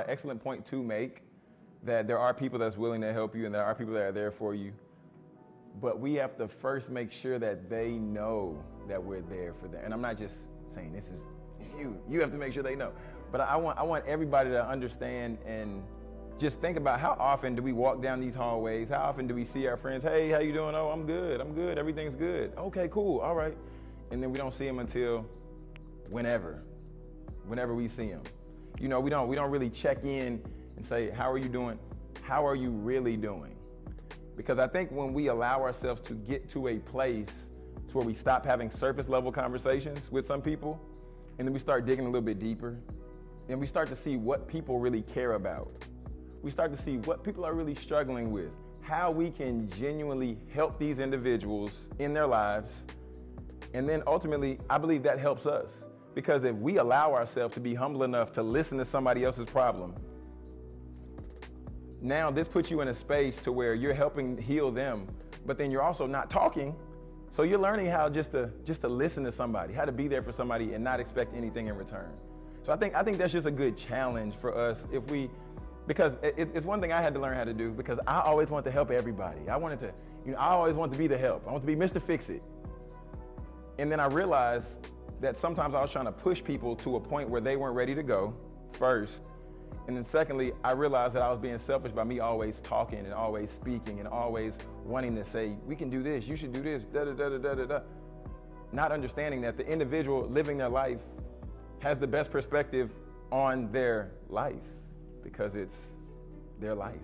an excellent point to make, that there are people that's willing to help you and there are people that are there for you. But we have to first make sure that they know that we're there for them. And I'm not just saying this is you. You have to make sure they know. But I want everybody to understand and just think about how often do we walk down these hallways? How often do we see our friends? Hey, how you doing? Oh, I'm good. Everything's good. Okay, cool. All right. And then we don't see them until whenever we see them. You know, we don't really check in and say, how are you doing? How are you really doing? Because I think when we allow ourselves to get to a place to where we stop having surface level conversations with some people, and then we start digging a little bit deeper, and we start to see what people really care about. We start to see what people are really struggling with, how we can genuinely help these individuals in their lives. And then ultimately, I believe that helps us. Because if we allow ourselves to be humble enough to listen to somebody else's problem, now this puts you in a space to where you're helping heal them, but then you're also not talking. So you're learning how just to listen to somebody, how to be there for somebody and not expect anything in return. So I think that's just a good challenge for us because it's one thing I had to learn how to do, because I always wanted to help everybody. I always wanted to be the help. I want to be Mr. Fix-It. And then I realized that sometimes I was trying to push people to a point where they weren't ready to go, first. And then secondly, I realized that I was being selfish by me always talking and always speaking and always wanting to say, we can do this, you should do this, da-da-da-da-da-da. Not understanding that the individual living their life has the best perspective on their life, because it's their life.